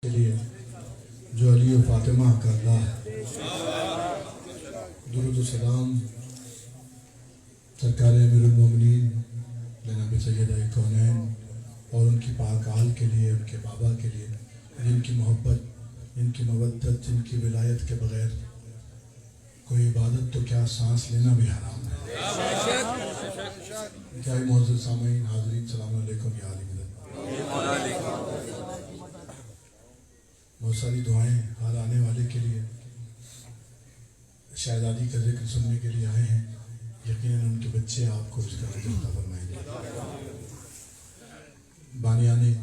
کے لیے جو علی و فاطمہ کا اللہ ہے، درود و سلام سرکار امیر المومنین جناب سیدہ کونین اور ان کی پاک آل کے لیے، ان کے بابا کے لیے، جن کی محبت، جن کی مودت، جن کی ولایت کے بغیر کوئی عبادت تو کیا سانس لینا بھی حرام ہے۔ کیا معزز سامعین، حاضرین، السلام علیکم یا علی مدد۔ بہت ساری دعائیں ہر آنے والے کے لیے، شہزادی کا ذکر سننے کے لیے آئے ہیں، یقیناً ان کے بچے آپ کو اس کا اجر عطا فرمائیں گے۔ بانیان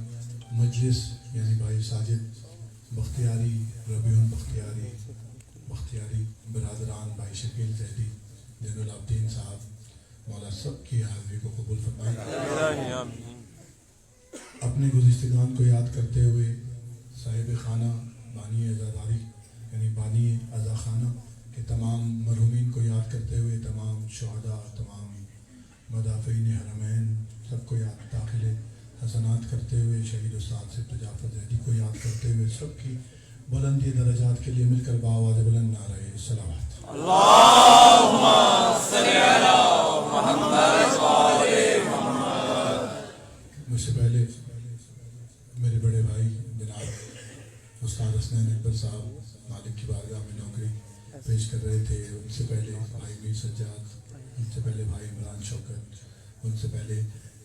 مجلس یعنی بھائی ساجد بختیاری، ربیع بختیاری برادران، بھائی شکیل زیدی، زین العابدین صاحب، مولا سب کی حاضری کو قبول فرمائیں۔ اپنے گزشتگان کو یاد کرتے ہوئے صاحب خانہ بانی عزاداری یعنی بانی عزا خانہ کے تمام مرحومین کو یاد کرتے ہوئے، تمام شہداء، تمام مدافعین حرمین سب کو یاد، داخل حسنات کرتے ہوئے شہید استاد صفت جعفر زیدی کو یاد کرتے ہوئے، سب کی بلندی درجات کے لیے مل کر بآواز بلند نعرہ صلوات۔ اللہم صلی علی محمد و آل محمد۔ مجھ سے پہلے میرے بڑے بھائی جناب استاد حسنین اکبر صاحب مالک کی بارگاہ میں نوکری پیش کر رہے تھے، ان سے پہلے بھائی میر سجاد، ان سے پہلے بھائی عمران شوکت، ان سے پہلے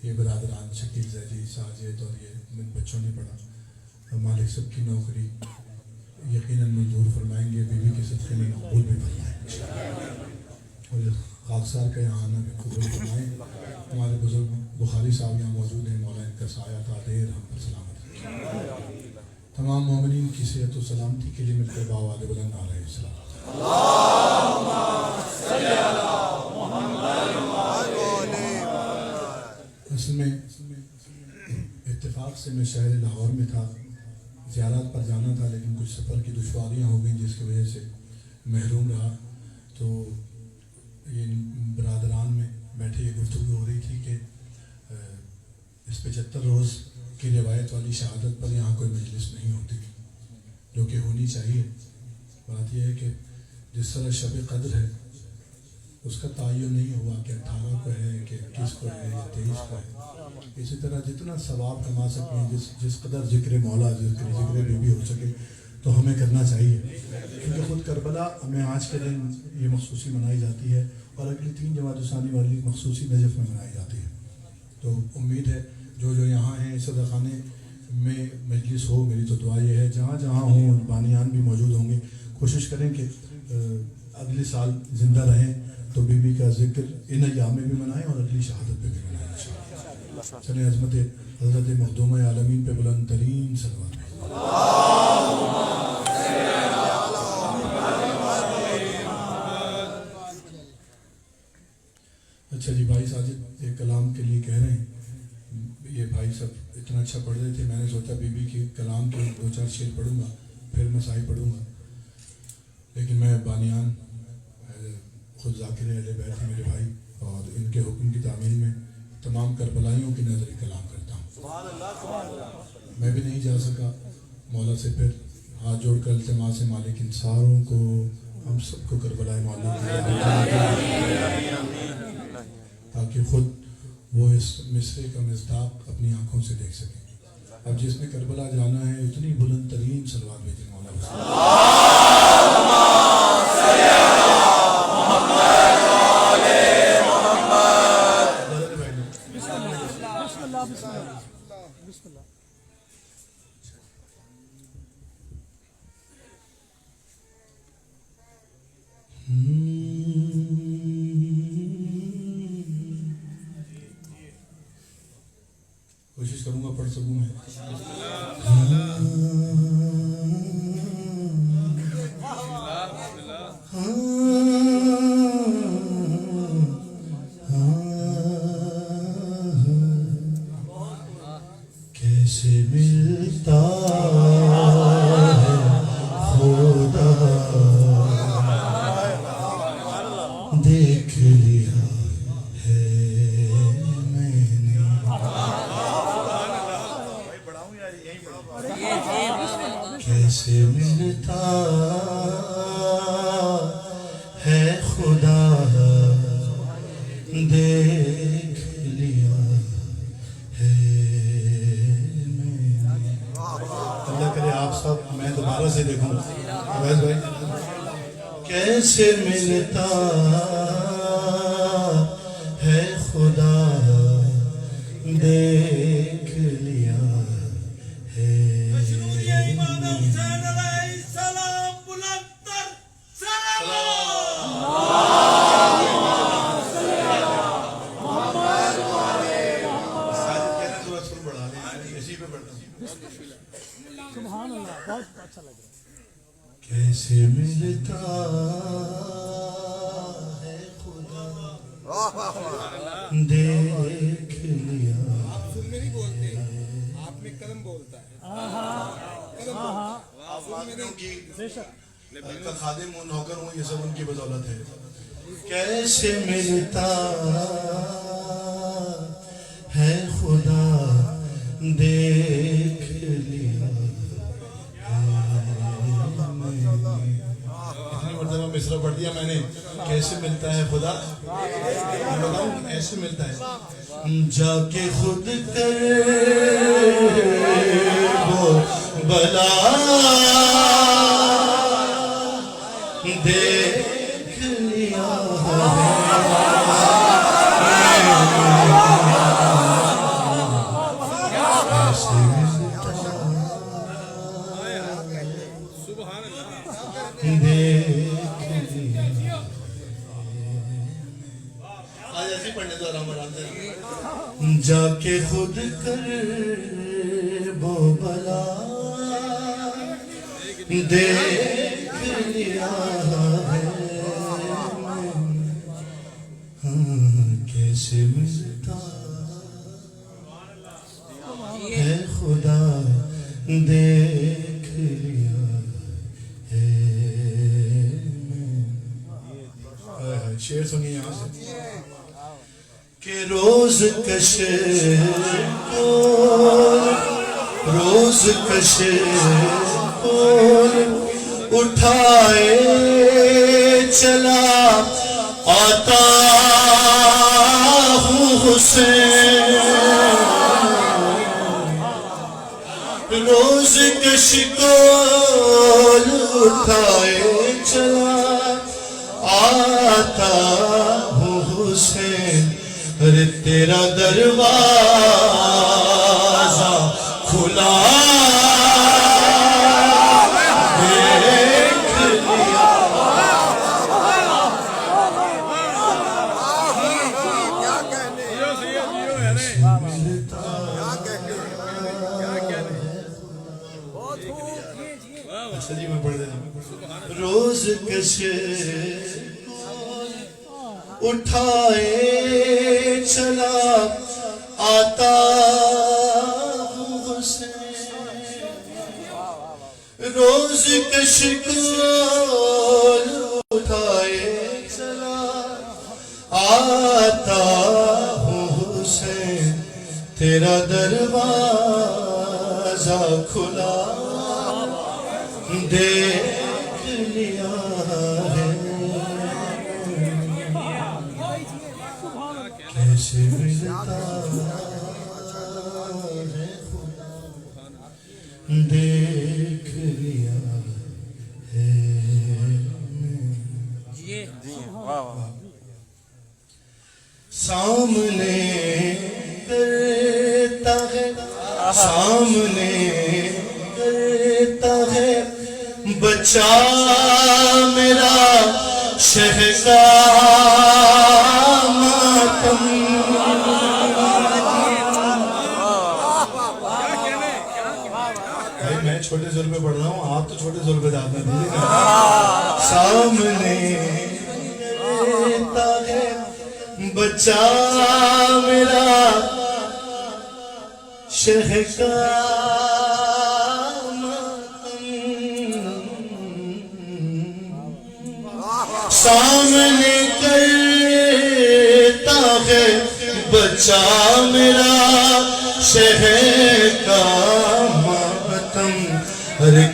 یہ برادران شکیل زیدی، ساجد، اور یہ ان بچوں نے پڑھا۔ مالک سب کی نوکری یقیناً منظور فرمائیں گے، بیوی کے صدقے میں مقبول بھی فرمائیں، اور خاکسار کا یہاں آنا بھی قبول فرمائیں۔ ہمارے بزرگ بخاری صاحب یہاں موجود ہیں، مولا ان کا سایہ تا دیر ہم پر سلامت رکھیں۔ تمام مومنین کی صحت و سلامتی کے لیے مل کر بآواز بلند نعرہ صلوات۔ اللہم صلی علی محمد و آل محمد۔ اصل میں اتفاق سے میں شہر لاہور میں تھا، زیارات پر جانا تھا، لیکن کچھ سفر کی دشواریاں ہو گئیں جس کی وجہ سے محروم رہا۔ تو یہ برادران میں بیٹھے یہ گفتگو ہو رہی تھی کہ اس 75 روز کی روایت والی شہادت پر یہاں کوئی مجلس نہیں ہوتی، جو کہ ہونی چاہیے۔ بات یہ ہے کہ جس طرح شب قدر ہے اس کا تعین نہیں ہوا کہ 18 کو ہے کہ 21 کو ہے یا 23 کو ہے، اسی طرح جتنا ثواب کما سکیں، جس قدر ذکر مولا، ذکر بی بی ہو سکے تو ہمیں کرنا چاہیے، کیونکہ خود کربلا ہمیں آج کے دن یہ مخصوصی منائی جاتی ہے، اور اگلی 3 جماعت ثانی والی مخصوصی نجف میں منائی جاتی ہے۔ تو امید ہے جو یہاں ہیں صدر خانے میں مجلس ہو، میری تو دعا یہ ہے جہاں جہاں ہوں بانیان بھی موجود ہوں گے، کوشش کریں کہ اگلے سال زندہ رہیں تو بی بی کا ذکر ان ایام میں بھی منائیں اور اگلی شہادت پہ بھی منائیں انشاءاللہ۔ چلیں عظمت حضرت مخدومہ عالمین پہ بلند ترین صلوات۔ اچھا جی، بھائی ساجد ایک کلام کے لیے کہہ رہے ہیں، یہ بھائی سب اتنا اچھا پڑھ رہے تھے، میں نے سوچا بی بی کے کلام کے 2-4 شعر پڑھوں گا، پھر مسائی پڑھوں گا، لیکن میں بانیان خود ذاکر اہل بیت میرے بھائی اور ان کے حکم کی تعمیل میں تمام کربلائیوں کی نظر کلام کرتا ہوں۔ میں بھی نہیں جا سکا، مولا سے پھر ہاتھ جوڑ کر التماس مالک ان ساروں کو، ہم سب کو کربلائے مولا تاکہ خود وہ اس مصرے کا مصداق اپنی آنکھوں سے دیکھ سکیں۔ اب جس نے کربلا جانا ہے اتنی بلند ترین صلوات بھیجیں مولا۔ کوشش کروں گا پڑھ سکوں میں۔ کیسے ملتا ہے خدا، دیکھ لیا ہے میں نے، کیسے ملتا ہے خدا دیکھ لیا ہے میں نے۔ اللہ کرے آپ سب میں دوبارہ سے دیکھوں عویس بھائی کیسے ملتا ہے خدا دیکھ لیا ہے امام حسین علیہ السلام بلند تر ساجد کہنا تھوڑا سر بڑھا لیں اسی پہ بڑھتا ہوں سبحان اللہ بہت اچھا لگ رہا ہے کیسے ملتا ہے خدا دیکھ لیا سن میں نہیں بولتے آپ میں قدم بولتا ہے قدم آپ واقعوں کی بے شک ان کا خادم ہوں نوکر ہوں یہ سب ان کی بدولت ہے کیسے ملتا ہے خدا دیکھ لیا اتنی مرتبہ مصرع پڑھ دیا میں نے کیسے ملتا ہے خدا میں بتاؤں ایسے ملتا ہے جا کے خود کر وہ بلا دیکھ لیا جا کے خود کر وہ بلا دیکھ لیا ہے کیسے ملتا ہے خدا دیکھ لیا ہے شعر سنیے یہاں سے کہ روز کشے کول اٹھائے چلا آتا ہوں حسین روز کش کول اٹھائے چلا آتا ہوں حسین ارے تیرا دروازہ کھلا دیکھ لیا اچھا جی میں پڑھ دیتا ہوں روز کشے اٹھائے چلا آتا ہوں حسین روز کش کول اٹھائے چلا آتا ہوں حسین تیرا دروازہ کھلا دیکھ لیا ہے کیسے ملتا ہے خدا دیکھ لیا ہے سامنے کرتا ہے سامنے کرتا ہے بچا میرا شہ کا ماتم بھائی میں چھوٹے زور پہ پڑھ رہا ہوں آپ تو چھوٹے زور پہ دادا دیجیے نا سامنے رہتا ہے بچا میرا شہ کا سامنے کرتا ہے بچا میرا شہر کا ماتم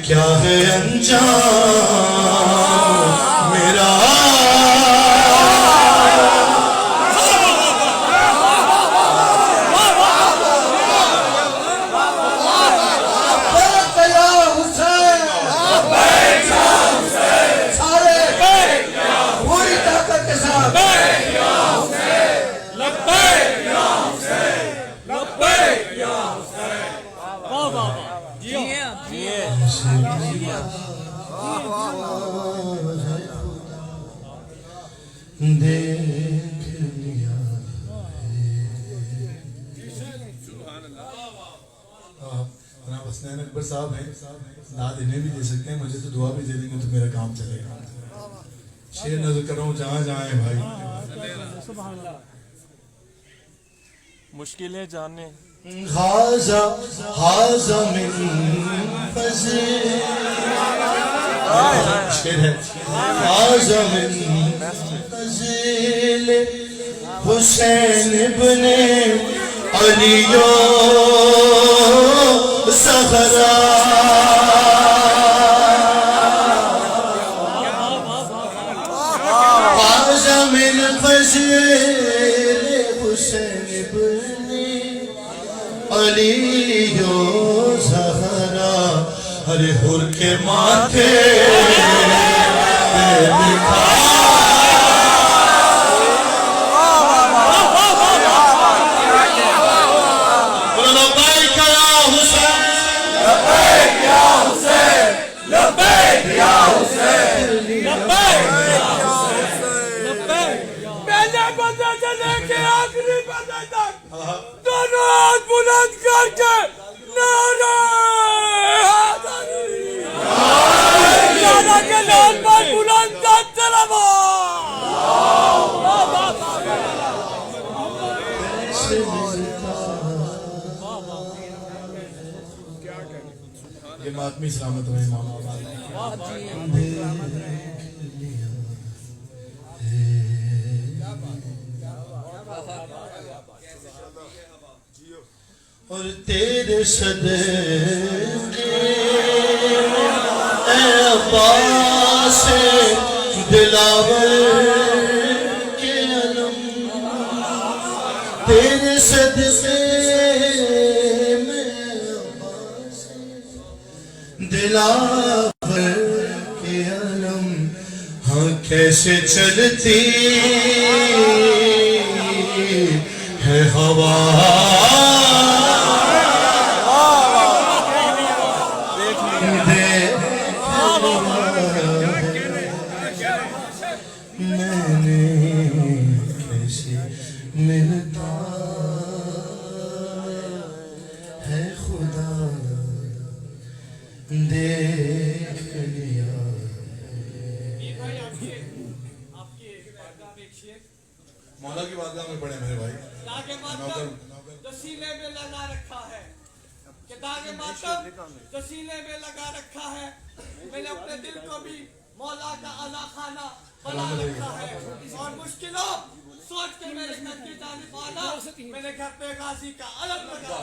کیا ہے انجام میرا دیکھ لیا جناب حسنین اکبر صاحب ہیں داد انہیں بھی دے سکتے ہیں مجھے تو دعا بھی دے دیں گے تو میرا کام چلے گا شیر نظر کر رہا ہوں جہاں جہاں ہیں بھائی مشکلیں جاننے حاضہ من فضل شیر ہے حاضہ من فضل حسین ابن علی زہرا حاضہ من فضل حسین ابن علی زہرا ہر حر کے ماتھے پہ لکھا لبیک یا حسین لبیک یا حسین لبیک یا حسین لبیک یا حسین پہلے بندے سے لے کے آخری بندے تک دونوں ہاتھ بلند کر کے نعرہ حیدری نعرہ کے لال پر بلند کر چلوا یہ ماتمی سلامت رہے امام آباد اور تیرے صدقے اے عباس دلاور کے علم تیرے صدقے میں عباس دلاور کے علم ہاں کیسے چلتی ہے ہوا میں نے کیسے ملتا ہے خدا دیکھ لیا مولا کی بارگاہ میں پڑھے میرے بھائی داغ ماتم جو سینے میں لگا رکھا ہے کہ داغ ماتم جو سینے میں لگا رکھا ہے میں نے اپنے دل کو بھی مولا کا اعلیٰ خانہ بنا رکھا ہے اور مشکلوں سوچ کے میرے گھر کی جانب آنا میں نے گھر پہ غازی کا علم لگا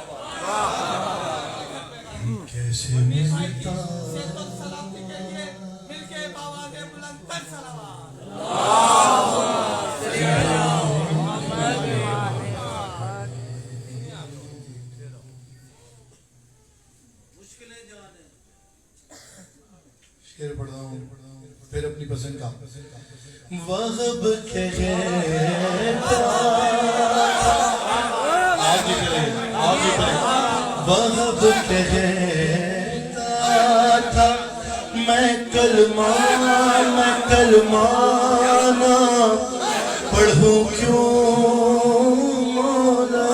کیسے ملتا صحت و سلامتی کے لیے مل کے باواز بلند کر سلام شیر پڑھ رہا ہوں پھر اپنی پسند کا وہب کہتا آگے کریں وہب کہتا تھا میں کلمانا پڑھوں کیوں مولا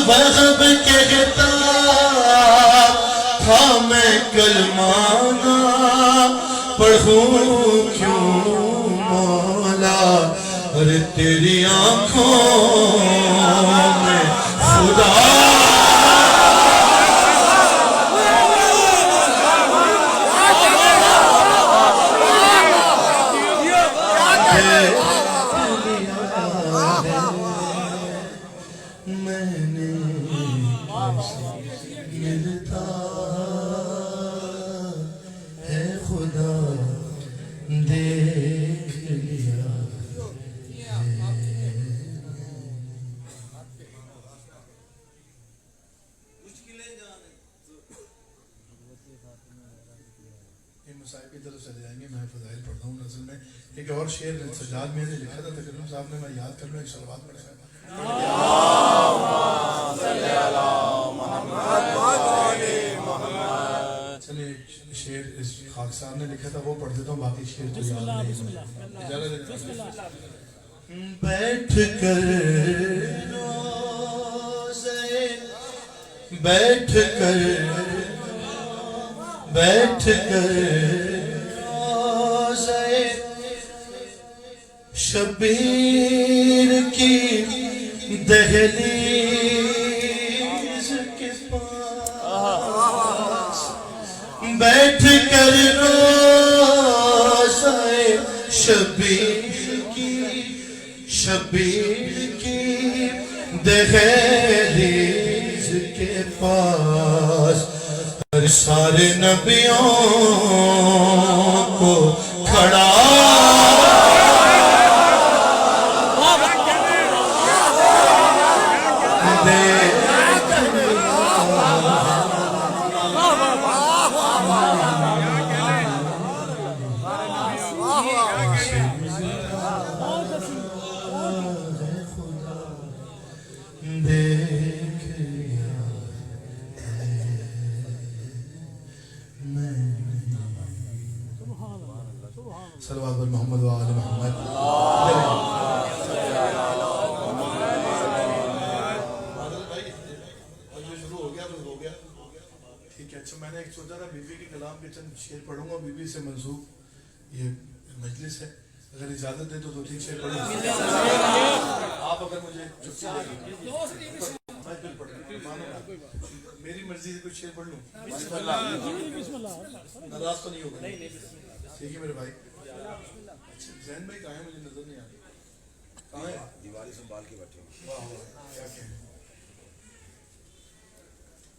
وہب کہتا تھا میں کلمانا پڑھوں کیوں مولا اور تیری آنکھوں میں خدا میں نے ملتا ہے خدا دیکھ لیا یہ مسائل کی طرف چلے جائیں گے. میں فضائل پڑھتا ہوں نظر میں. ایک اور شعر سجاد میں نے لکھا تھا تکریم صاحب نے, میں یاد کر لوں. ایک صلوات پڑھا ہے. چلیے شعر اس خاکسار نے لکھا تھا وہ پڑھ دیتا ہوں, باقی شعر تو یاد نہیں. بیٹھ کر روزے بیٹھ کر روزے شبیر کی دہلیز کے پاس بیٹھ کر روزے شبیر کی دہلیز کے پاس ہر سارے نبیوں کو کھڑا صلوات پر محمد و آل محمد. شروع ہو گیا تو ہو گیا. ٹھیک ہے. اچھا میں نے ایک سوچا تھا بی بی کے کلام کے چند شعر پڑھوں گا. بی بی سے منسوب یہ مجلس ہے, اگر اجازت دے تو 2-3 شعر پڑھوں گا. آپ اگر مجھے میری مرضی سے کچھ شعر پڑھ لوں. ناراض تو نہیں ہوگا؟ ٹھیک ہے میرے بھائی. زین بھائی کہاں ہیں, مجھے نظر نہیں آ رہی. کہاں ہیں؟ دیواری سنبھال کے بیٹھے. واہ واہ کیا کہیں.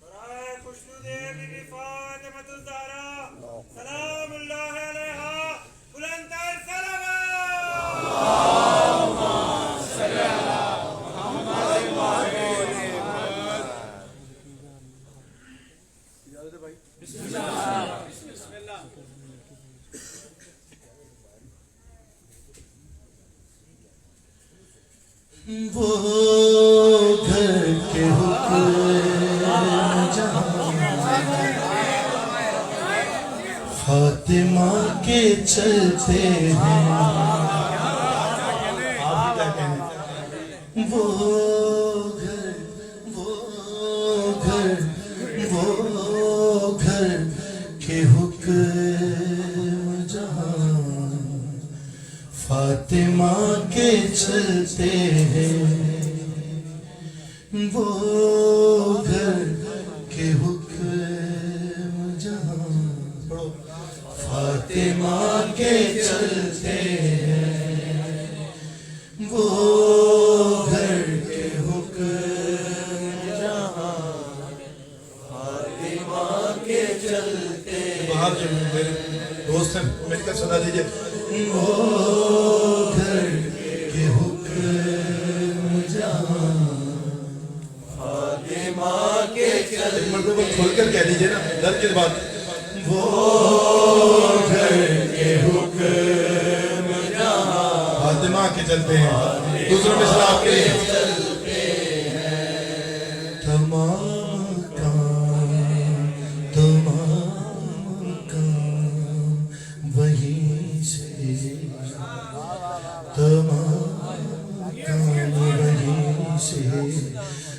برائے خوشنود بی بی فاطمۃ الزہرا سلام اللہ علیہا بلند تر صلوات. اللہم صلی علی محمد و آل محمد. اجازت ہے بھائی. بسم اللہ. بسم اللہ. وہ گھر کے حکم جہاں فاطمہ کے چلتے ہیں. آپ کیا کہنے. وہ گھر کے حکم جہاں فاطمہ کے چلتے ہیں. وہ گھر کے حکم جہاں فاطمہ کے چلتے ہیں. وہ گھر کے حکم جہاں فاطمہ کے چلتے ہیں. باہر جو میرے دوست ہیں مل کر سنا دیجئے. وہ گھر کے حکم جہاں فاطمہ کے چلتے. ایک مرتبہ کھول کر کہہ دیجئے نا, ڈر کے بعد. وہ گھر کے حکم جہاں فاطمہ کے چلتے ہیں. دوسرا مثال آپ کے لیے. تمام کام وہیں سے,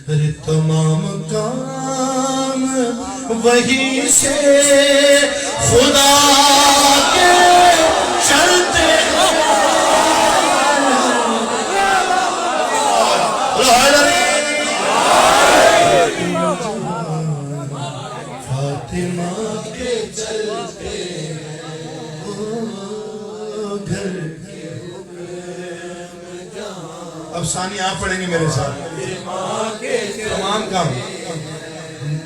ارے تمام کام وہیں سے خدا کے چلتے ہیں. فاطمہ کے چلتے گھر کے حکم جہاں. اب ثانی آپ پڑھیں گے میرے ساتھ. فاطمہ کے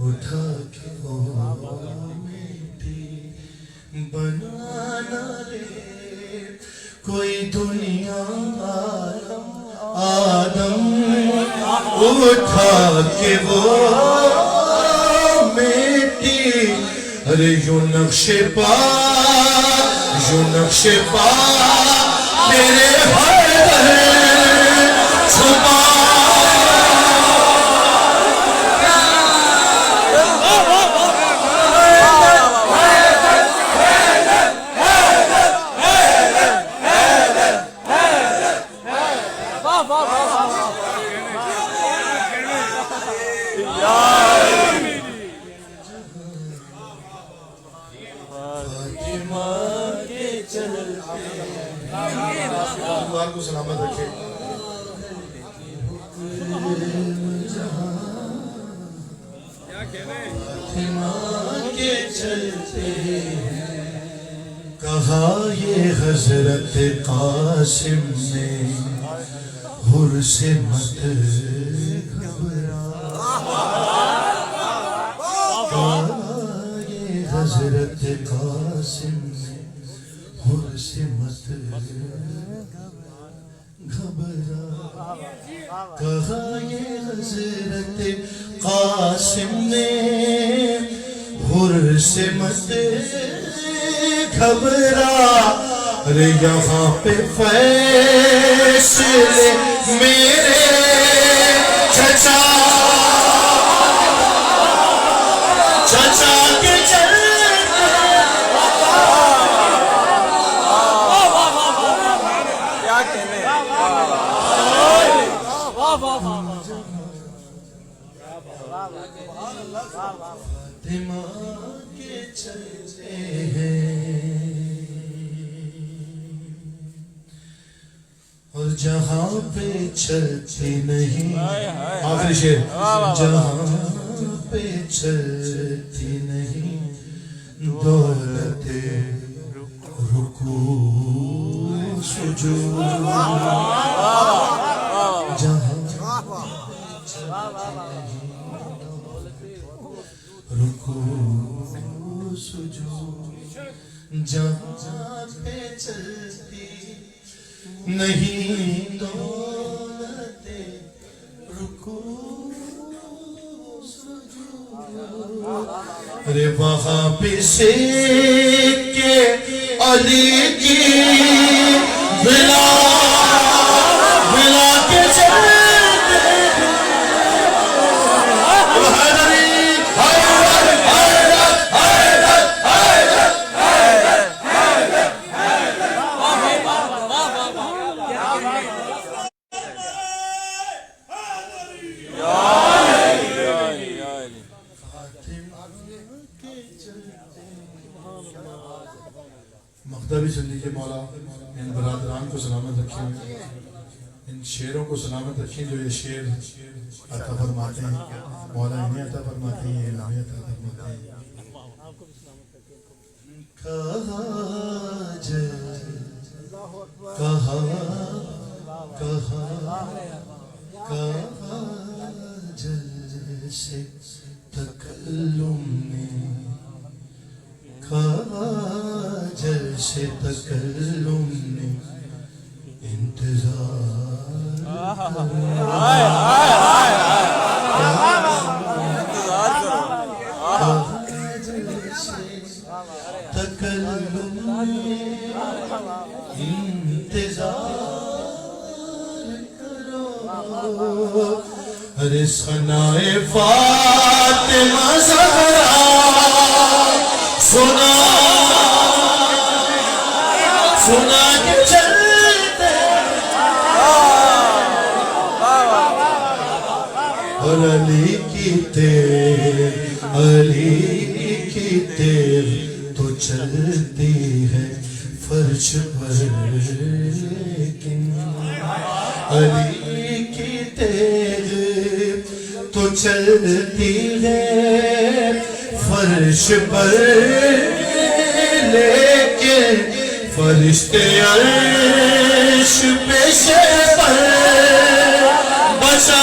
اٹھا کے وہ میٹھی بنانا رے کوئی دنیا آدم اٹھا کے وہ میٹھی ارے یوں نقش پا میرے ہر در چھپا اللہ کو سلامت رکھے کے چلتے کہا یہ حضرت قاسم نے حر سے مت گھبرا کہا یہ حضرت قاسم نے حر سے مت گھبرا کہا یہ حضرت قاسم نے حر سے مت گھبرا ارے یہاں پہ فیصلے میرے چچا کے چلتے کیا کہنے فاطمہ کے چلتے ہیں اور جہاں پہ چلتی نہیں آخری شعر جہاں پہ چلتی نہیں دولت رکوع سجود جہاں رکوع سجود جہاں پہ چلتی نہیں دولت رکوع سجود ارے وہاں پہ سیکھ کے علی کی بلا کے چلتے مقتدی سن لیجیے مولا ان برادران کو سلامت رکھیں ان شیروں کو سلامت رکھیں جو یہ شیر عطا فرماتے ہیں مولا انہیں عطا فرماتے ہیں یہ ہمیں عطا فرماتے ہیں کہا جیسے تکلم نے کہا جیسے تکلم نے انتظار تکلم نے انتظار کرو ارے ثنائے فاطمہ زہرا سنا کے چلتے اور علی کی تیر تو چلتی ہے فرش پر لیکن علی کی تیر تو چلتی ہے فرش پر لیکن فرشتے عرش پہ سے پر بچا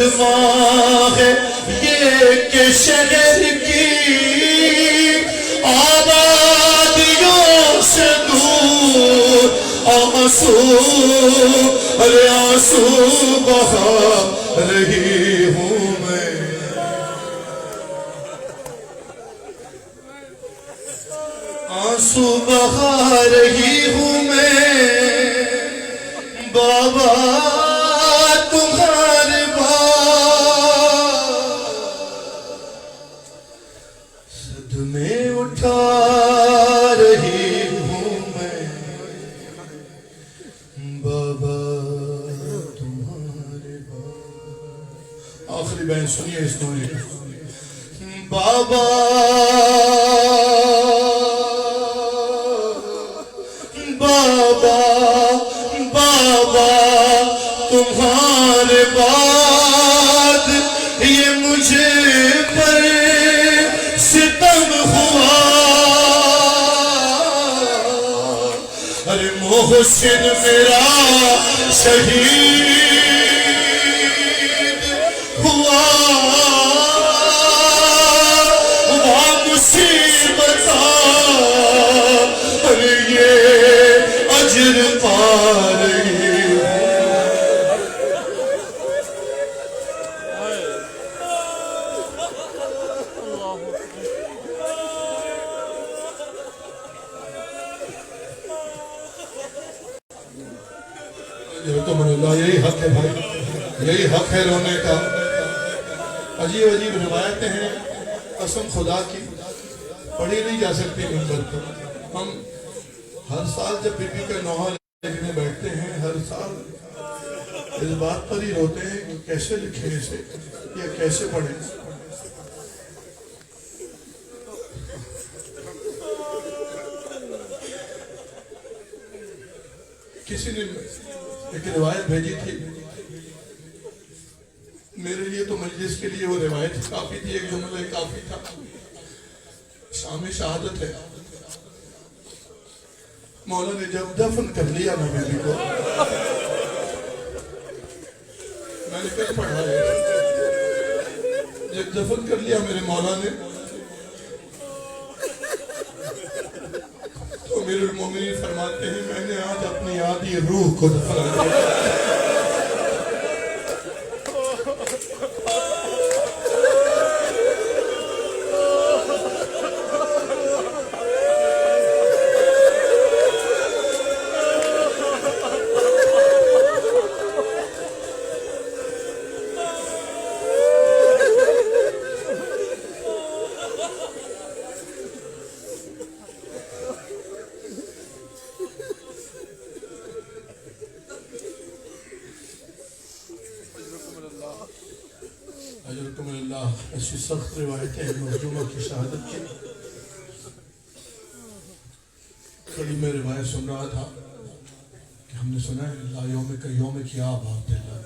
صدمہ ہے یہ کہ شہر کی آبادیوں سے دور آنسو ارے آنسو بہا رہی ہوں میں آنسو بہا رہی ہوں میں بابا تمہارے صدمے اٹھا رہی ہوں میں بابا تمہارے آخری بیان سنیے اس نونے بابا بابا بابا تمہارے بعد یہ مجھے پر ستم ہوا ارے محسن میرا شہید ہوا وہ مصیبت ارے یہ اجر پا رہی یہی حق ہے بھائی یہی حق ہے رونے کا عجیب عجیب روایتیں ہیں قسم خدا کی پڑھی نہیں جا سکتی منبر پر ہم ہر سال جب بی بی کا نوحہ لکھنے بیٹھتے ہیں ہر سال اس بات پر ہی روتے ہیں کہ کیسے لکھیں اسے یا کیسے پڑھیں کسی نے ایک روایت بھیجی تھی میرے لیے تو مجلس کے لیے وہ روایت کافی تھی ایک جملہ کافی تھا شام شہادت ہے مولا نے جب دفن کر لیا نا بیوی کو میں نے کل پڑھا ہے جب دفن کر لیا میرے مولا نے تو امیر المومنین فرماتے ہیں میں نے آج اپنی آدھی روح کو دفنا دیا اجرکم اللہ ایسی سخت روایتیں ہیں مظلومہ کی شہادت کی کڑی میں روایت سن رہا تھا کہ ہم نے سنا ہے اللہ یوم کا یوم کی آب عبداللہ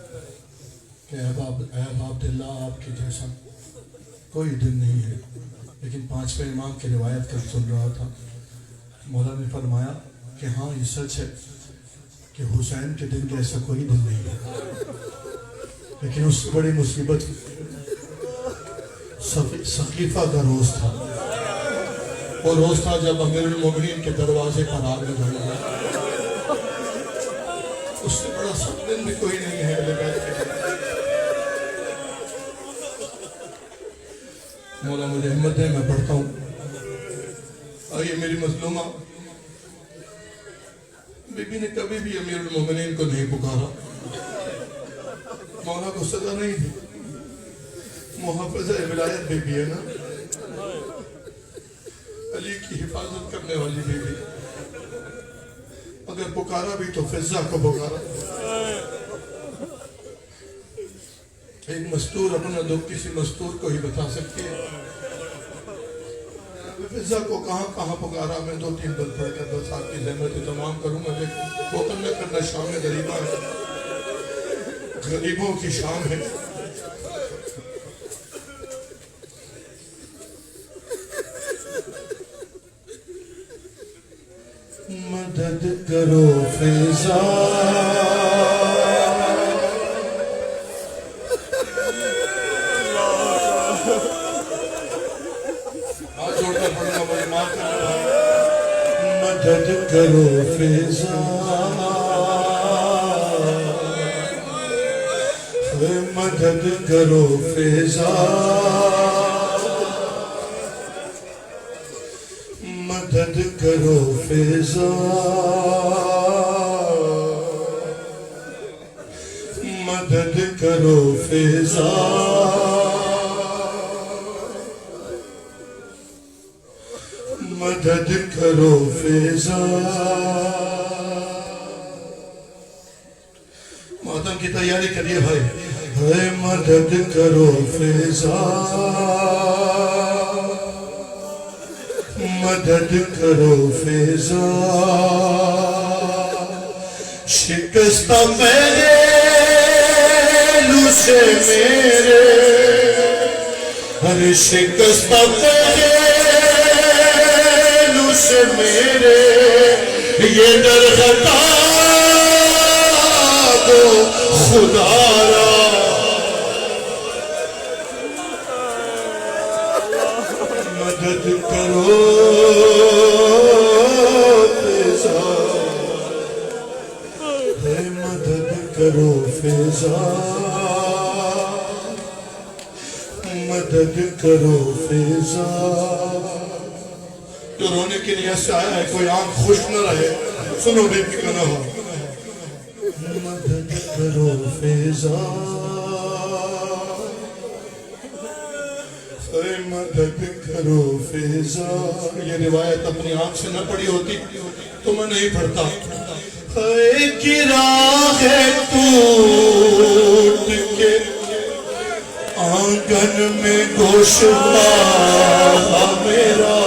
کہ اے عبداللہ آپ کے جیسا کوئی دن نہیں ہے لیکن پانچویں امام کی روایت کل سن رہا تھا مولا نے فرمایا کہ ہاں یہ سچ ہے کہ حسین کے دن جیسا کوئی دن نہیں ہے لیکن اس سے بڑی مصیبت سقیفہ کا روز تھا وہ روز تھا جب امیر المومنین کے دروازے پر آگ لگائی گئی اس سے بڑا سخت دن بھی کوئی نہیں ہے اہل بیت کے مولا مجھے ہمت ہے میں پڑھتا ہوں آئیے میری مظلومہ بی بی نے کبھی بھی امیر المومنین کو نہیں پکارا مولا کو سزا نہیں دی محافظہ ولایت بی بی ہے نا علی کی حفاظت کرنے والی بی بی اگر پکارا بھی تو فضہ کو پکارا ایک مستور اپنا دکھ کسی مستور کو ہی بتا سکتی ہے فضہ کو کہاں کہاں پکارا میں 2-3 بار پڑھ کر بس آپ کی زحمت تمام کروں گا لیکن وہ کرنا کرنا شام غریبہ ہے غریبوں کی شام ہے مدد کرو فضا مدد کرو فیضا مدد کرو فیضا مدد کرو فیضا مدد کرو فیضا مدد کرو فیضا ماتم کی تیاری کریے بھائی اے مدد کرو فیضا مدد کرو فیضا شکستہ پہلو سے میرے ہر شکستہ پہلو سے میرے یہ در خطا دو خدا را مدد کرو فیضا اے مدد کرو فیضا مدد کرو فیضا جو رونے کی نیت سے آیا ہے کوئی آنکھ خوش نہ رہے سنو بی بی کا نہ ہو مدد کرو فیضا اے مدد کرو فیضا یہ روایت اپنی آنکھ سے نہ پڑی ہوتی تو میں نہیں پڑھتا اے گرا ہے ٹوٹ کے آنگن میں گوشوارا میرا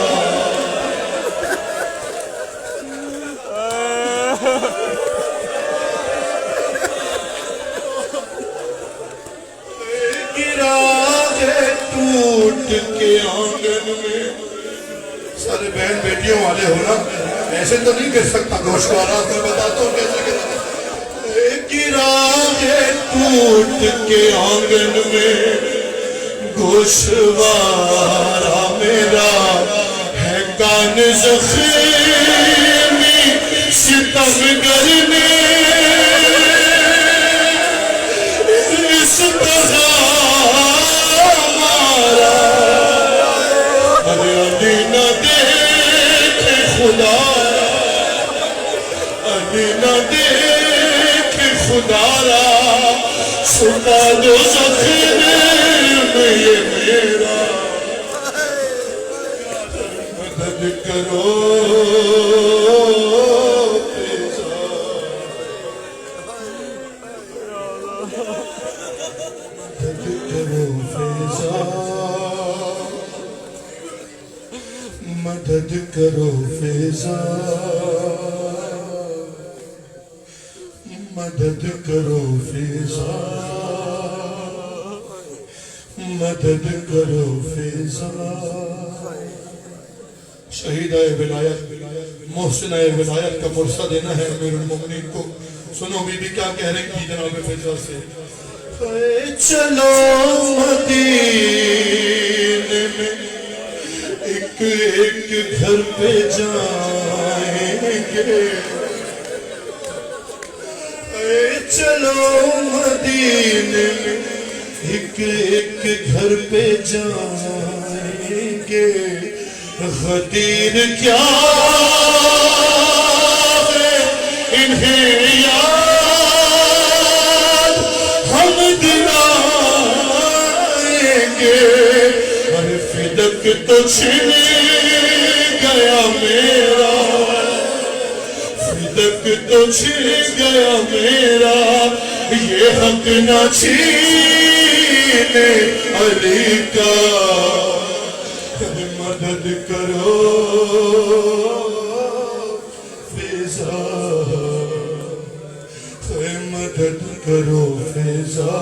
گرا ہے ٹوٹ کے آنگن میں سارے بہن بیٹیوں والے ہو نا ایسے تو نہیں کر سکتا گوشوارا میں بتاتا ہوں کیسے کرتا گرا ہے ٹوٹ کے آنگن میں گوشوارا میرا ہے کان زخمی ستمگر نے اس طرح مارا ارے علی نہ دیکھے خدا علی نہ دیکھے خدا را چھپا دو زخم میں یہ میرا مدد کرو فیضا مدد کرو فیضا مدد کرو فیضا مدد کرو فیضا مدد کرو فیضا شہیدہ ولایت محسنہ ولایت کا مرثہ دینا ہے امیر المومنین کو سنو بی بی کیا کہہ رہی تھی جناب فیضا سے اے چلو مدینے میں ایک ایک گھر پہ جائیں گے اے چلو مدینے میں ایک ایک گھر پہ جائیں گے غدیر کیا ہے انہیں یاد ہم دلائیں گے اور فدق تو چھن گیا میرا فدق تو چھن گیا میرا یہ حق نہ چھینے علی کا مدد کرو فیضا مدد کرو فیضا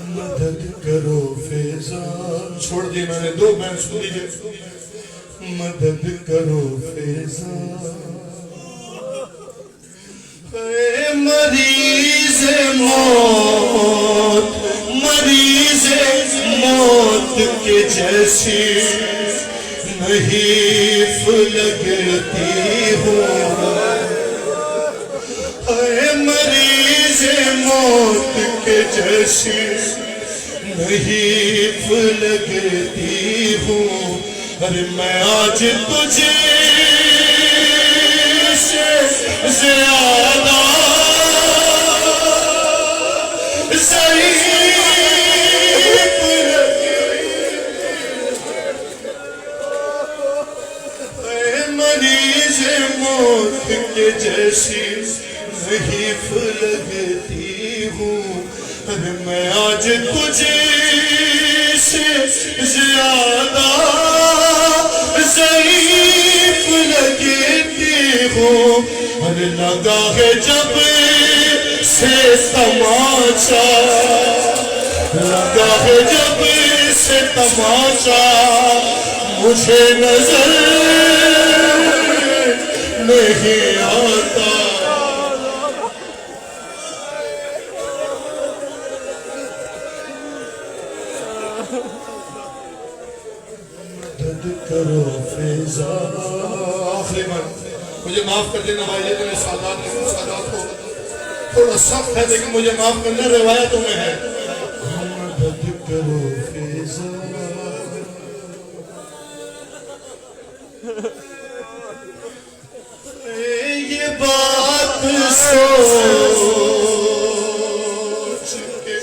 مدد کرو فیضا چھوڑ دی میں نے دو بین سن لیجئے مدد کرو فیضا اے مریض موت مریض موت کے جیسی نحیف لگتی ہوں، اے مریض موت کے جیسی نحیف لگتی ہوں، ارے میں آج تجھے سے زیادہ ضعیف مریض موت کے جیسی ضعیف لگتی ہوں، ارے میں آج تجھے سے زیادہ ضعیف لگتی ہوں، ارے لگا ہے جب سے تماشا، لگا ہے جب سے تماشا، مجھے نظر نہیں آتا، مدد کرو فیضا۔ آخری بار مجھے معاف کر دینا بھائی، لیکن اس سالات کو تھوڑا سخت ہے، لیکن مجھے معاف کرنا، روایتوں میں ہے۔ مدد کرو فیضا، یہ بات سوچ کے،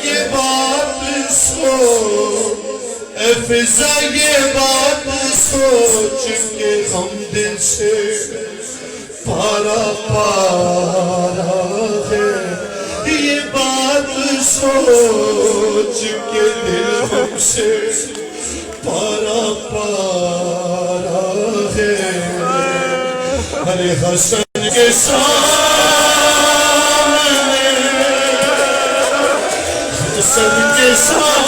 یہ بات سوچ، اے فضا یہ بات سوچ کے ہم دل سے پارا پارا ہے، یہ بات سوچ کے دل ہم سے پارا پارا ہے، ارے حسن کے سامنے، حسن کے سامنے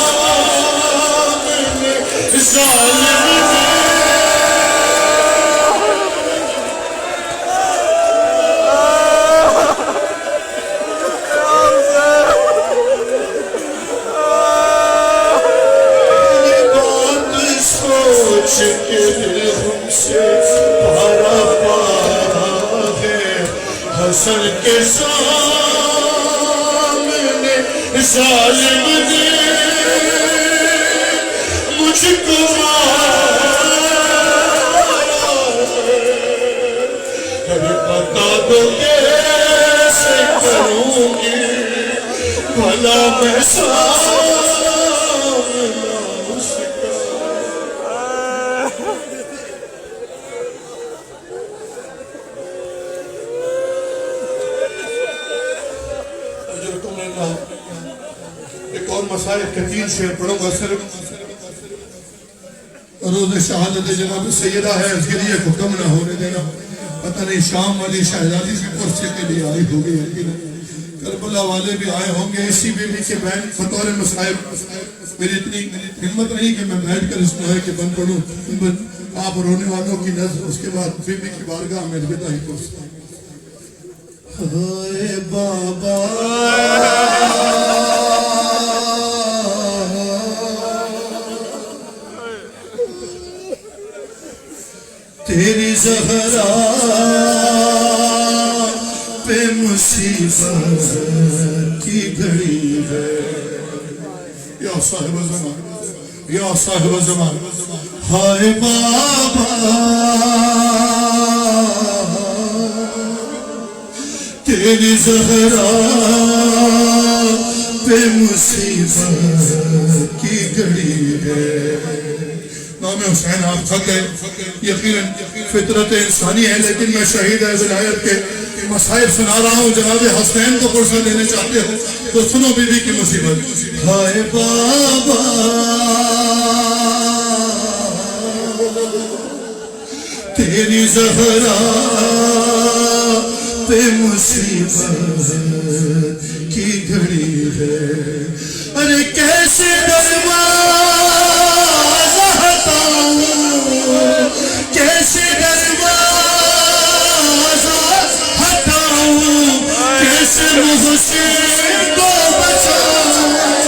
ظالم کے دل ہم سے پارا پارا ہے، حسن کے سامنے ظالم نے مجھ کو مارا ہے، کبھی بتا دو کیسے کروں گی بھلا میں ایک اور مسائل کثیر شعر پڑھوں گا، صرف روز شہادت جناب سیدہ ہے، اس کے لیے حکم نہ ہونے دینا، پتہ نہیں شام والی شہزادی کی پرچے کے لیے آئی ہوگی، کربلا والے بھی آئے ہوں گے، اسی بی بی کے بہن بطور مسائل میری اتنی ہمت نہیں کہ میں بیٹھ کر اس میں کہ بن پڑھوں، آپ رونے والوں کی نظر، اس کے بعد بی بی کی بارگاہ میں الوداع ہی پہنچتا ہوں۔ اے بابا تیری زہرا پہ مصیبت کی گھڑی ہے، یا صاحب زمان، یا صاحب زمان، ہائے بابا تیری زہرا پہ مصیبت کی گھڑی ہے، نام حسین آپ تھک گئے، یقیناً فطرت انسانی ہے، لیکن میں شہید ہے ولایت کے مسائل سنا رہا ہوں، جناب حسین کو فرصت دینے چاہتے ہو تو سنو بی بی کی مصیبت۔ ہائے بابا تیری زہرا پہ مصیبت کی گھڑی ہے، ارے کیسے دروازہ ہٹاؤں، کیسے دروازہ ہٹاؤں، کیسے محسن کو بچاؤں،